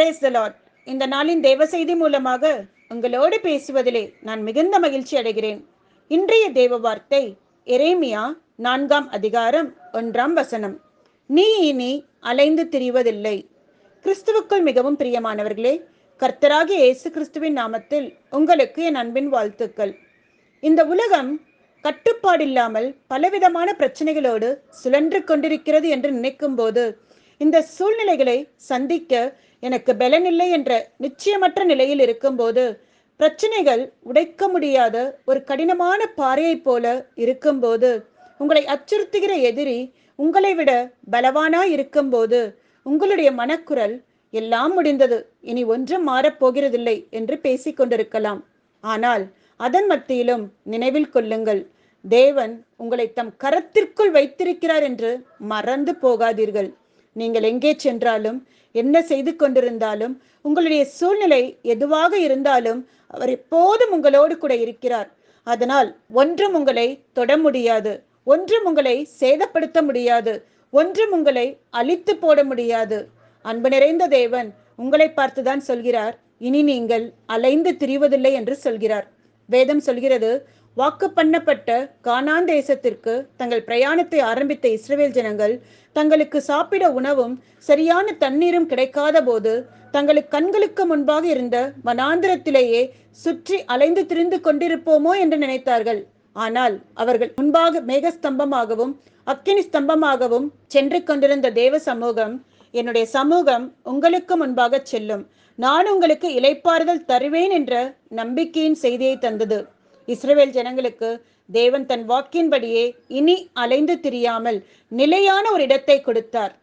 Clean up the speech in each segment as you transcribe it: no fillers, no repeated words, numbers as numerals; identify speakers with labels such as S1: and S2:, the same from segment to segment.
S1: Praise the Lord. இந்த நாளின் தேவ செய்தி மூலமாக உங்களோடு பேசுவதிலே நான் மிகுந்த மகிழ்ச்சி அடைகிறேன். இன்றைய தேவ வார்த்தை எரேமியா 4ஆம் அதிகாரம் 1ஆம் வசனம். நீ இனி அலைந்து திரிவதில்லை. கிறிஸ்துவுக்குள் மிகவும் பிரியமானவர்களே, கர்த்தராகிய இயேசு கிறிஸ்துவின் நாமத்தில் உங்களுக்கு என் அன்பின் வாழ்த்துக்கள். இந்த உலகம் கட்டுப்பாடில்லாமல் பலவிதமான பிரச்சனைகளோடு சுழன்று கொண்டிருக்கிறது என்று நினைக்கும் போது, இந்த சூழ்நிலைகளை சந்திக்க எனக்கு பலனில்லை என்ற நிச்சயமற்ற நிலையில் இருக்கும்போது, பிரச்சனைகள் உடைக்க முடியாத ஒரு கடினமான பாறையை போல இருக்கும்போது, உங்களை அச்சுறுத்துகிற எதிரி உங்களை விட பலவானாய் இருக்கும்போது, உங்களுடைய மனக்குரல் எல்லாம் முடிந்தது, இனி ஒன்றும் மாறப்போகிறதில்லை என்று பேசிக்கொண்டிருக்கலாம். ஆனால் அதன் மத்தியிலும் நினைவில் கொள்ளுங்கள், தேவன் உங்களை தம் கரத்திற்குள் வைத்திருக்கிறார் என்று மறந்து போகாதீர்கள். நீங்கள் எங்கே சென்றாலும், என்ன செய்து கொண்டிருந்தாலும், உங்களுடைய சூழ்நிலை எதுவாக இருந்தாலும், அவர் எப்போதும் உங்களோடு கூட இருக்கிறார். அதனால் ஒன்றும் உங்களை தொட முடியாது, ஒன்றும் உங்களை சேதப்படுத்த முடியாது, ஒன்றும் உங்களை அழித்து போட முடியாது. அன்பு நிறைந்த தேவன் உங்களை பார்த்துதான் சொல்கிறார், இனி நீங்கள் அலைந்து திரிவதில்லை என்று சொல்கிறார். வேதம் சொல்கிறது, வாக்கு பண்ணப்பட்ட கானான் தேசத்திற்கு தங்கள் பிரயாணத்தை ஆரம்பித்த இஸ்ரவேல் ஜனங்கள் தங்களுக்கு சாப்பிட உணவும் சரியான தண்ணீரும் கிடைக்காத போது, தங்களுக்கு கண்களுக்கு முன்பாக இருந்த வனாந்திரத்திலேயே சுற்றி அலைந்து திரிந்து கொண்டிருப்போமோ என்று நினைத்தார்கள். ஆனால் அவர்கள் முன்பாக மேகஸ்தம்பமாகவும் அக்கினி ஸ்தம்பமாகவும் சென்று கொண்டிருந்த தேவ சமூகம், என்னுடைய சமூகம் உங்களுக்கு முன்பாக செல்லும், நான் உங்களுக்கு இளைப்பாறுதல் தருவேன் என்ற நம்பிக்கையின் செய்தியை தந்தது. இஸ்ரவேல் ஜனங்களுக்கு தேவன் தன் வாக்கின்படியே இனி அலைந்து திரியாமல் நிலையான ஒரு இடத்தை கொடுத்தார்.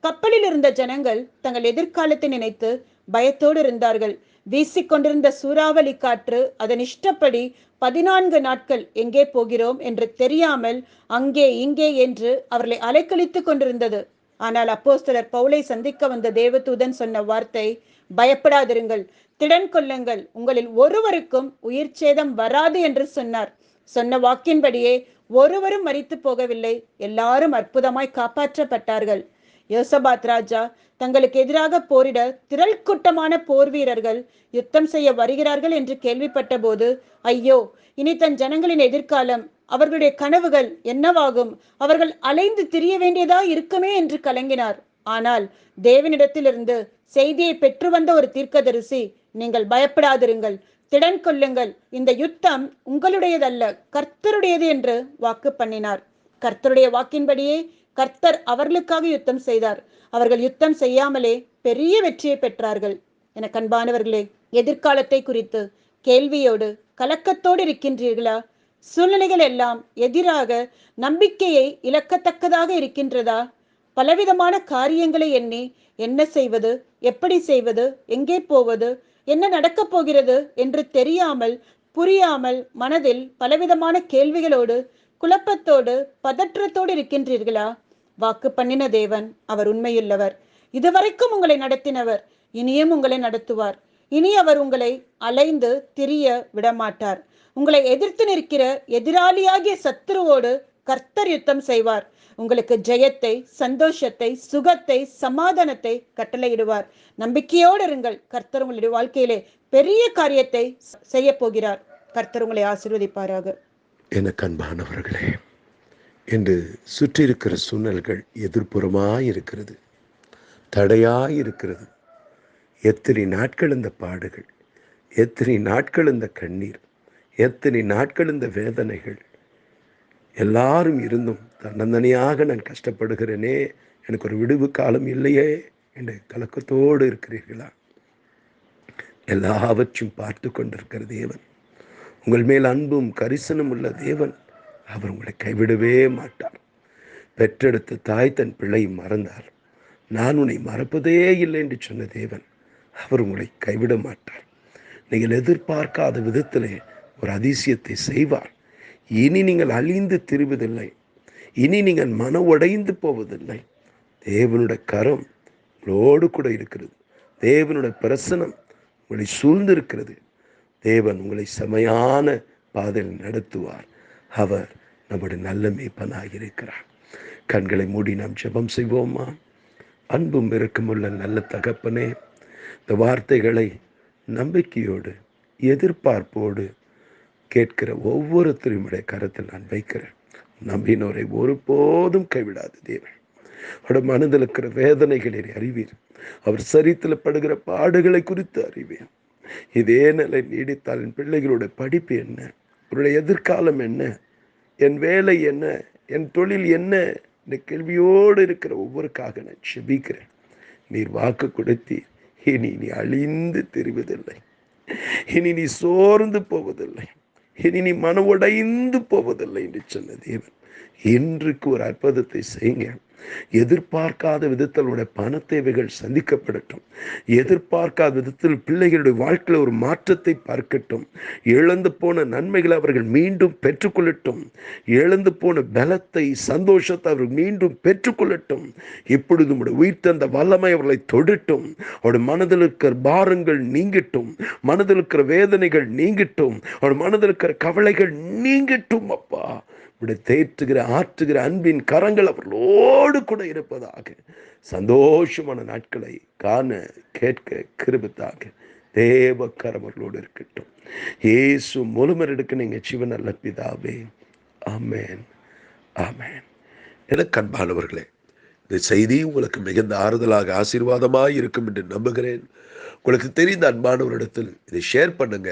S1: கப்பலில் இருந்த ஜனங்கள் தங்கள் எதிர்காலத்தை நினைத்து பயத்தோடு இருந்தார்கள். வீசிக்கொண்டிருந்த சூறாவளி காற்று அதன் இஷ்டப்படி 14 நாட்கள் எங்கே போகிறோம் என்று தெரியாமல் அங்கே இங்கே என்று அவர்களை அலைக்கழித்து கொண்டிருந்தது. ஆனால் அப்போஸ்தலர் பவுலை சந்திக்க வந்த தேவதூதன் சொன்ன வார்த்தை, பயப்படாதிருங்கள், திடன் கொள்ளுங்கள், உங்களில் ஒருவருக்கும் உயிர் சேதம் வராது என்று சொன்னார். சொன்ன வாக்கின்படியே ஒருவரும் மரித்து போகவில்லை, எல்லாரும் அற்புதமாய் காப்பாற்றப்பட்டார்கள். யோசபாத் ராஜா தங்களுக்கு எதிராக போரிட திரள் கூட்டமான போர் வீரர்கள் யுத்தம் செய்ய வருகிறார்கள் என்று கேள்விப்பட்ட போது, ஐயோ, இனி தன் ஜனங்களின் எதிர்காலம், அவர்களுடைய கனவுகள் என்னவாகும், அவர்கள் அலைந்து திரிய வேண்டியதா இருக்குமே என்று கலங்கினார். ஆனால் தேவனிடத்திலிருந்து செய்தியை பெற்று வந்த ஒரு தீர்க்கதரிசி, நீங்கள் பயப்படாதிருங்கள், திடன் கொள்ளுங்கள், இந்த யுத்தம் உங்களுடையதல்ல, கர்த்தருடையது என்று வாக்கு பண்ணினார். கர்த்தருடைய வாக்கின்படியே கர்த்தர் அவர்களுக்காக யுத்தம் செய்தார். அவர்கள் யுத்தம் செய்யாமலே பெரிய வெற்றியை பெற்றார்கள். என கண்பானவர்களே, எதிர்காலத்தை குறித்து கேள்வியோடு கலக்கத்தோடு இருக்கின்றீர்களா? சூழ்நிலைகள் எல்லாம் எதிராக நம்பிக்கையை இழக்கத்தக்கதாக இருக்கின்றதா? பலவிதமான காரியங்களை எண்ணி என்ன செய்வது, எப்படி செய்வது, எங்கே போவது, என்ன நடக்கப் போகிறது என்று தெரியாமல் புரியாமல் மனதில் பலவிதமான கேள்விகளோடு குழப்பத்தோடு பதற்றத்தோடு இருக்கின்றீர்களா? வாக்கு பண்ணின தேவன் அவர் உண்மையுள்ளவர். இதுவரைக்கும் உங்களை நடத்தினவர் இனியும் உங்களை நடத்துவார். இனி அவர் உங்களை அலைந்து திரிய விடமாட்டார். உங்களை எதிர்த்து நிற்கிற எதிராளியாகிய சத்துருவோடு கர்த்தர் யுத்தம் செய்வார். உங்களுக்கு ஜெயத்தை, சந்தோஷத்தை, சுகத்தை, சமாதானத்தை கட்டளையிடுவார். நம்பிக்கையோடு இருங்கள். கர்த்தர் உங்களுடைய வாழ்க்கையிலே பெரிய காரியத்தை செய்ய போகிறார். கர்த்தர் உங்களை ஆசீர்வதிப்பாராக.
S2: எனக்கு அன்பானவர்களே, என்று சுற்றி இருக்கிற சூழ்நிலைகள் எதிர்ப்புறமாய் இருக்கிறது, தடையாய் இருக்கிறது. எத்தனை நாட்கள் இந்த பாடுகள், எத்தனை நாட்கள் இந்த கண்ணீர், எத்தனை நாட்கள் இந்த வேதனைகள், எல்லாரும் இருந்தும் தன்னந்தனியாக நான் கஷ்டப்படுகிறேனே, எனக்கு ஒரு விடுவு காலம் இல்லையே என்ற கலக்கத்தோடு இருக்கிறீர்களா? எல்லாவற்றையும் பார்த்து கொண்டிருக்கிற தேவன், உங்கள் மேல் அன்பும் கரிசனம் உள்ள தேவன், அவர் உங்களை கைவிடவே மாட்டார். பெற்றெடுத்த தாய் தன் பிள்ளை மறந்தார், நான் உன்னை மறப்பதே இல்லை என்று சொன்ன தேவன், அவர் உங்களை கைவிட மாட்டார். நீங்கள் எதிர்பார்க்காத விதத்திலே ஒரு அதிசயத்தை செய்வார். இனி நீங்கள் அழிந்து திரிவதில்லை, இனி நீங்கள் மன உடைந்து போவதில்லை. தேவனுடைய கரம் உங்களோடு கூட இருக்கிறது, தேவனுடைய பிரசனம் உங்களை சூழ்ந்திருக்கிறது. தேவன் உங்களை செமையான பாதையில் நடத்துவார். அவர் நம்முடைய நல்ல மேய்ப்பனாக இருக்கிறார். கண்களை மூடி நாம் ஜெபம் செய்வோமா? அன்பும் இரக்கமுள்ள நல்ல தகப்பனே, இந்த வார்த்தைகளை நம்பிக்கையோடு எதிர்பார்ப்போடு கேட்கிற ஒவ்வொருத்தருடைய கருத்தில் நான் வைக்கிறேன். நம்பினோரை ஒருபோதும் கைவிடாது தேவன். அவருடைய மனதில் இருக்கிற வேதனைகளை அறிவீர். அவர் சரித்தில் படுகிற பாடுகளை குறித்து அறிவீர். இதே நிலை நீடித்தால் என் பிள்ளைகளுடைய படிப்பு என்ன, அவருடைய எதிர்காலம் என்ன, என் வேலை என்ன, என் தொழில் என்ன, இந்த கேள்வியோடு இருக்கிற ஒவ்வொருக்காக நான் செபிக்கிறேன். நீர் வாக்கு கொடுத்தீர், இனி நீ அழிந்து தெரிவதில்லை, இனி நீ சோர்ந்து போவதில்லை, இனி நீ மன உடைந்து போவதில்லை என்று சொன்ன தேவன் இன்றைக்கு ஒரு அற்புதத்தை செய்யுங்க. எதிர்பார்க்காத விதத்தில் பண தேவைகள் சந்திக்கப்படட்டும். எதிர்பார்க்காத விதத்தில் பிள்ளைகளுடைய வாழ்க்கையில் ஒரு மாற்றத்தை பார்க்கட்டும். இழந்து போன நன்மைகளை அவர்கள் மீண்டும் பெற்றுக்கொள்ளட்டும். இழந்து போன பலத்தை, சந்தோஷத்தை அவர்கள் மீண்டும் பெற்றுக்கொள்ளட்டும். இப்பொழுது உடைய உயிர் தந்த வல்லமை அவர்களை தொடட்டும். அவருடைய மனதில் இருக்கிற பாரங்கள் நீங்கட்டும், மனதில் இருக்கிற வேதனைகள் நீங்கட்டும், அவருடைய மனதில் இருக்கிற கவலைகள் நீங்கட்டும். அப்பா, தேற்றுகிற ஆற்றுகிற அன்பின் கரங்கள் அவர்களோடு கூட இருப்பதாக. சந்தோஷமான நாட்களை காண கேட்க கிருபையாக தேவ கரம் அவர்களோடு இருக்கட்டும். இயேசு மூலமாக எடுக்க நீங்க சிவன் நல்ல பிதாவே, ஆமென், ஆமென். எனக்கு அன்பானவர்களே, இந்த செய்தி உங்களுக்கு மிகுந்த ஆறுதலாக ஆசீர்வாதமாக இருக்கும் என்று நம்புகிறேன். உங்களுக்கு தெரிந்த அன்பானவரிடத்தில் இதை ஷேர் பண்ணுங்க,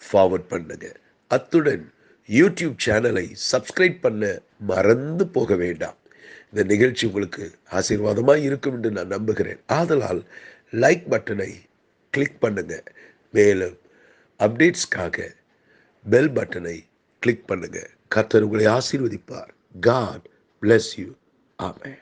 S2: ஃபார்வர்ட் பண்ணுங்க. அத்துடன் யூடியூப் சேனலை சப்ஸ்கிரைப் பண்ண மறந்து போக வேண்டாம். இந்த நிகழ்ச்சி உங்களுக்கு ஆசீர்வாதமாக இருக்கும் என்று நான் நம்புகிறேன். ஆதலால் லைக் பட்டனை கிளிக் பண்ணுங்க. மேலும் அப்டேட்ஸ்க்காக பெல் பட்டனை கிளிக் பண்ணுங்க. கர்த்தர் உங்களை ஆசீர்வதிப்பார். God bless you. Amen.